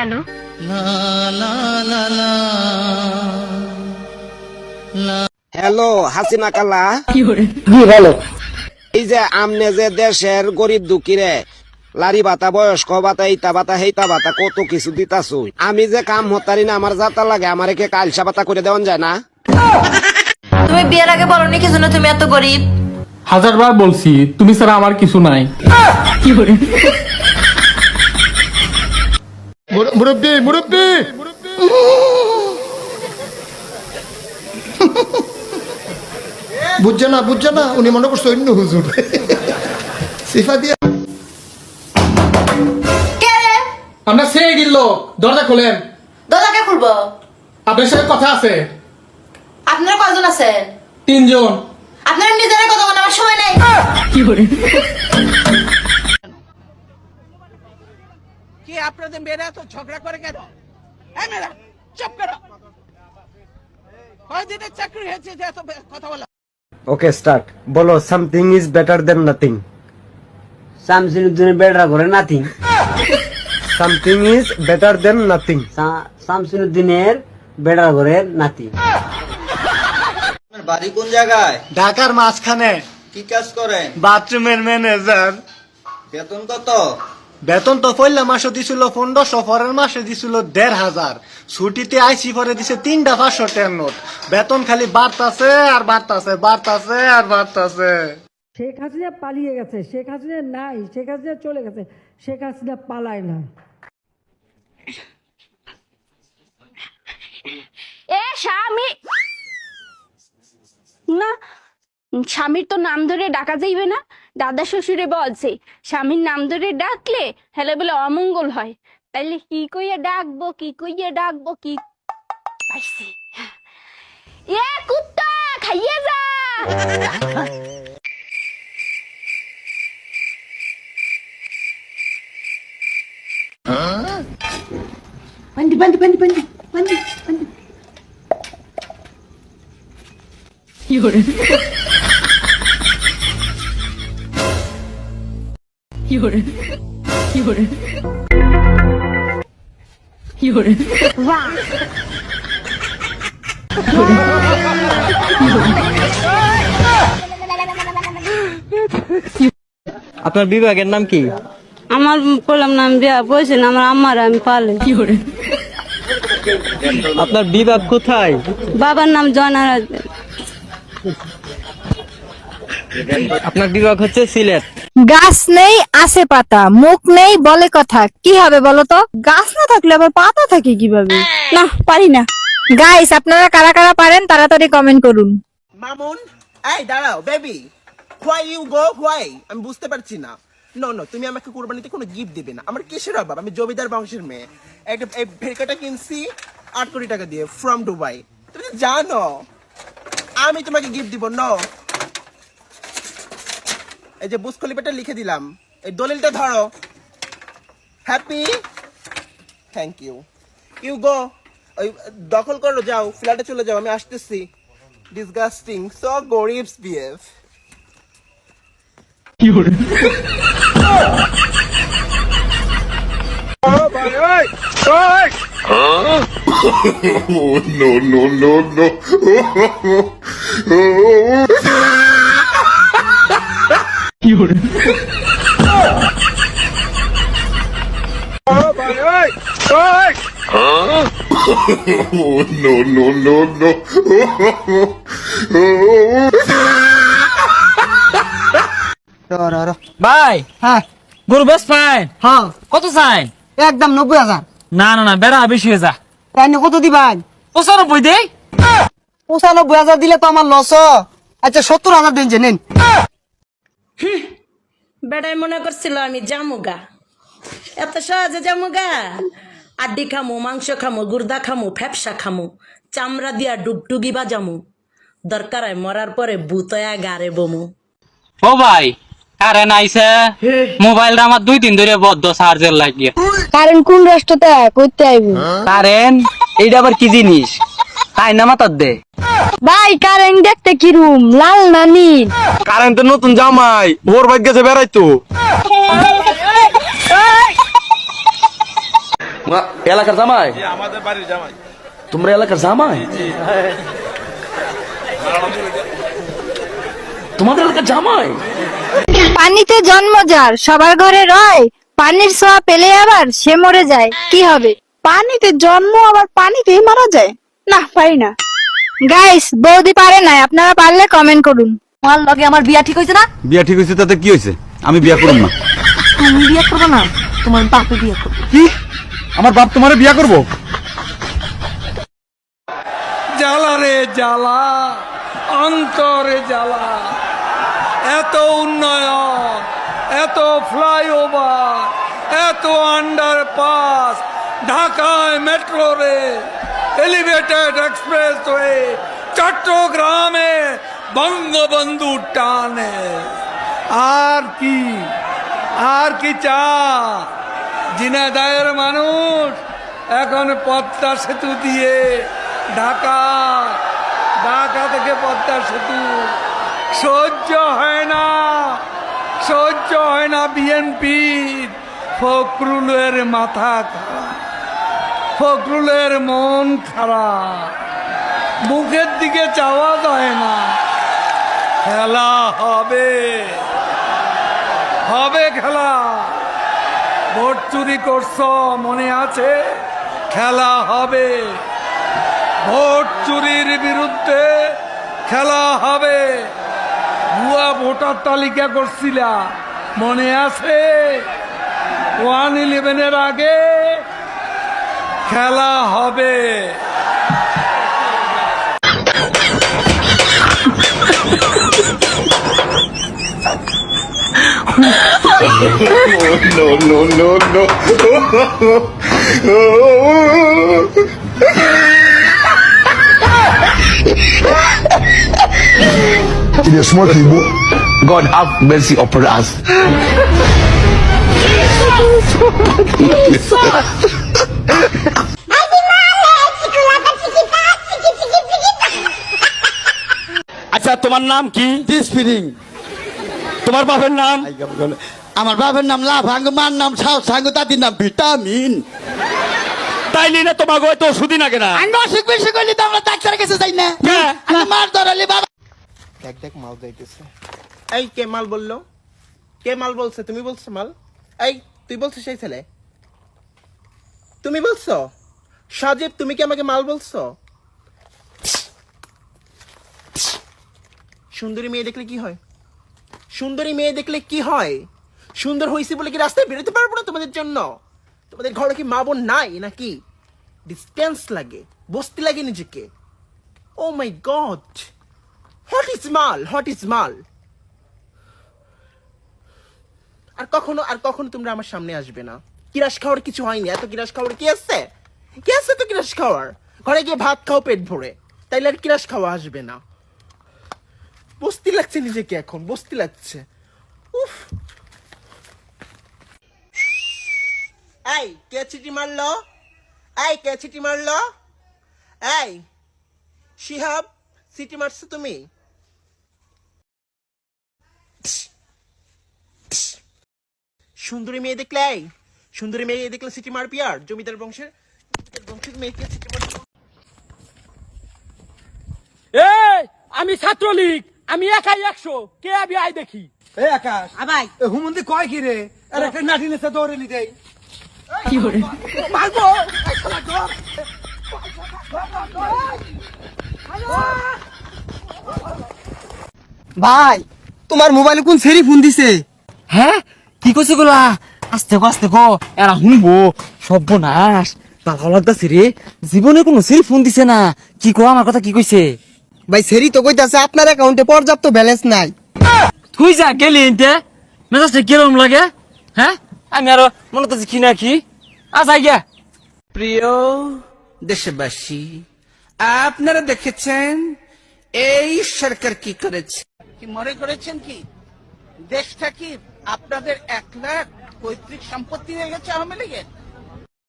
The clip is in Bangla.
হ্যালো। হ্যালো হাসিনা কালা, বলো। এই যে আমনে যে দেশের গরিব দুঃখীরে লারি ভাতা, বয়স্ক ভাতা, ইতা ভাতা, হেইতা ভাতা কত কিছু দিতাছু, আমি যে কাম হতারি না, আমার যাতা লাগে, আমারে কে কালসা ভাতা করে দেওয়া যায় না? তুমি বিয়ের আগে বলনি কি জন্য তুমি এত গরিব? 1000 বার বলছি তুমি ছাড়া আমার কিছু নাই। মুরব্বী মুরব্বী, বুঝছে না, উনি মনে করছে অন্য হুজুর। সিফা দিয়া কে রে? আমরা সেই দিল, দরজা খোলেন। দাদাকে খুলবো। আপনার সাথে কথা আছে। আপনারা কয়জন আছেন? 3 জন। আপনারা নিজেরা কথা বলার আমার সময় নাই। কি আপনাদের মেয়েরা তো ঝগড়া করে কেন? মেয়েরা চুপ করো। কয়দিনের চাকরি হয়েছে যে এত কথা বলা? Okay start. বলো something is better than nothing. শামসুদ্দিনের বেড়া করে nothing. Something is better than nothing. শামসুদ্দিনের বেড়া করে নাতি। বাড়ি কোন জায়গায়? ঢাকার মাঝখানে। কি কাজ করেন? বাথরুমের ম্যানেজার। বেতন কত? বেতন তো পয়লা মাসে দিছিল 1500, পরের মাসে দিছিল 1500। ছুটিতে আইসি পরে দিছে 3টা 500 টাকার নোট। বেতন খালি বাড়তাছে আর বাড়তাছে। শেখ হাসিনা পালিয়ে গেছে, শেখ হাসিনা নাই, শেখ হাসিনা চলে গেছে, শেখ হাসিনা পালায় না। স্বামী না, স্বামীর তো নাম ধরে ডাকা যাইবে না। দাদা শ্বশুরে বলছে স্বামীর নাম ধরে ডাকলে হেলে বলে অমঙ্গল হয়। তাইলে কি কইয়া ডাকবো কি পাইছি। এ কুত্তা খাইয়ে যা। পান্ডি। আপনার বিভাগের নাম কি? আমার বললাম না, আমি বিয়া বলছি না, আমার আম্মার আমি পালে। আপনার বিভাগ কোথায়? বাবার নাম জয়নারাজ। আপনার বিভাগ হচ্ছে সিলেট। গাছ নেই আছে পাতা, মুখ নেই বলে কথা, কি হবে বলো তো? গাছ না থাকলে আবার পাতা থাকে কিভাবে? না পারি না। গাইস আপনারা কারা কারা পারেন তাড়াতাড়ি কমেন্ট করুন। মামুন, এই দাঁড়াও baby, why you go why? আমি বুঝতে পারছি না। নো, তুমি আমাকে কুরবানিতে কোনো গিফট দিবে না। আমার কিসের অভাব? আমি জমিদার বংশের মেয়ে। একটা ভেড়কাটা কিনছি 8 কোটি টাকা দিয়ে ফ্রম দুবাই। তুমি তো জানো আমি তোমাকে গিফট দিব। নো, এই যে বুজ খলিফাটা লিখে দিলাম, এই দলিলটা ধরো। Happy, thank you. You go, ওই দখল করো, যাও ফ্ল্যাটে চলে যাও, আমি আসতেছি। ডিসগাস্টিং, সো গরিবস বিহেভ। ভাই হ্যাঁ গরু বেশ ফাইন। হ্যাঁ, কত চাই? একদম 90,000। না বেড়া বেশি হয়ে যা। তাই না, কত দিবেন? 95 দে। 95,000 দিলে তো আমার লস। আচ্ছা 70,000 দিন যে নেন। বেড়াই মনে করছিল আমি জামুগা, এত সহজে জামুগা? আড্ডি খামু, মাংস খামু, গুর্দা খামু, ফ্যাপসা খামু, চামড়া দিয়া ডুগডুগি বাজামু, দরকার হয় মরার পরে বুতয়া গারে বমু। ও ভাই কারেন্ট আইছে, মোবাইলটা আমার 2 দিন ধরে বদ্ধ চার্জের লাগিয়ে। কারেন্ট কোন রাষ্ট্রতে কইতে আইব? কারেন্ট এইটা আবার কি জিনিস? তাই না মাতার দে। ভাই কারেন্ট দেখতে কি রুম, লাল না নীল? কারেন্ট নতুন জামাই ওর ভাগ্যে যে বেড়াইতো। এলাকার জামাই? আমাদের বাড়ির জামাই। তোমরা এলাকার জামাই? তোমাদের এলাকার জামাই? পানিতে জন্ম যার সবার ঘরে রয়, পানির ছোঁয়া পেলে আবার সে মরে যায়, কি হবে? পানিতে জন্ম আবার পানিতেই মারা যায়? না, পারি না। গাইস, বৌদি পারে না, আপনারা পারলে কমেন্ট করুন। আমার লগে আমার বিয়া ঠিক হয়েছে না? বিয়া ঠিক হয়েছে তাতে কি হয়েছে? আমি বিয়া করব না। তুমি বিয়া করবে না, তোমার বাপে বিয়া করবে। কি? আমার বাপ তোমারে বিয়া করব? জ্বালা রে জ্বালা, অন্তরে জ্বালা। এত উন্নয়ন, এত ফ্লাইওভার, এত আন্ডারপাস, ঢাকায় মেট্রো রেল, এলিভেটেড এক্সপ্রেসওয়ে, চট্টগ্রামে বঙ্গবন্ধু টানে। আর কি চা? ঝিনাইদহের মানুষ এখন পদ্মা সেতু দিয়ে ঢাকা থেকে পদ্মা সেতু সহ্য হয় না বিএনপির। ফখরুলের মাথা খারাপ, ফখরুলের মন খারাপ, মুখের দিকে চাওয়া যায় না। খেলা হবে খেলা। ভোট চুরি করছ মনে আছে? খেলা হবে। ভোট চুরির বিরুদ্ধে খেলা হবে। ভুয়া ভোটার তালিকা করছিলা মনে আছে? 111-এর আগে খেলা হবে। God have mercy upon us. আচ্ছা, তোমার নাম কি? তোমার বাপের নাম? আমার বাবার নাম লাভাঙ্গ, মার নাম সাঙ্গ, দাদির নাম ভিটামিন। তাইলে না তোমাকে তো ওষুধই না কেনা? আমি অসুখ বিসুখ হইলে তো আমরা ডাক্তারের কাছে যাই না। আমি মার ধরালি বাবা। দেখ মাল যাইতেছে। এই কে মাল বললো? কে মাল বলছে? তুমি বলছো মাল? এই তুই বলছো সেই ছেলে? তুমি বলছো? সাজেব, তুমি কি আমাকে মাল বলছো? সুন্দরী মেয়ে দেখলে কি হয়? সুন্দরী মেয়ে দেখলে কি হয়? সুন্দর হয়েছে বলে কি রাস্তায় বেরোতে পারবো না তোমাদের জন্য? তোমাদের ঘরে কি মা বোন নাই নাকি? ডিস্টেন্স লাগে, বসতে লাগে নিজেকে। ও মাই গড, হোয়াট ইজ মাল? আর কখনো তোমরা আমার সামনে আসবে না। কিরাস খাওয়ার কিছু হয়নি। এত কিরাস খাওয়ার কি আছে? তো কিরাস খাওয়ার? ঘরে গিয়ে ভাত খাও পেট ভরে, তাইলে আর কিরাস খাওয়া আসবে না। বস্তি লাগছে নিজেকে, এখন বস্তি লাগছে। উফ। এই কে চিঠি মারলো? এই শিহাব, সিটি মারছো তুমি? সুন্দরী মেয়ে দেখলে সিটি মারবি? আর জমিদার বংশের মেয়েকে সিটি মারবি? আমি ছাত্রলীগ, আমি একাই 100, কে আমি আই দেখি। আকাশ ভাই হুমন্দি কয় কি রে? আর একটা নাটি নেছে দৌড়ে নি দেই। কি করে মারবো? ভাই, তোমার মোবাইলে কোন সেরি ফোন দিছে? হ্যাঁ, কি কইছে গুলা? আস্তে কো, এরা শুনবো। সর্বনাশ, ভালো লাগতাছে রে। জীবনে কোনো সিরি ফোন দিছে না। কি কো, আমার কথা কি কইছে? ভাই, সেরি তো কইতাছে আপনার অ্যাকাউন্টে পর্যাপ্ত ব্যালেন্স নাই। তুই যা গেলি এনতে, মেজাজটা কিরম লাগে? হ্যাঁ, আমি আরো মনে তো কি না কি আচ্ছা গিয়া। প্রিয় দেশবাসী, আপনারা দেখেছেন এই সরকার কি করেছে। কি মনে করেছেন কি দেশটা কি আপনাদের 1 লাখ পৈতৃক সম্পত্তি হয়ে গেছে আওয়ামী লীগের?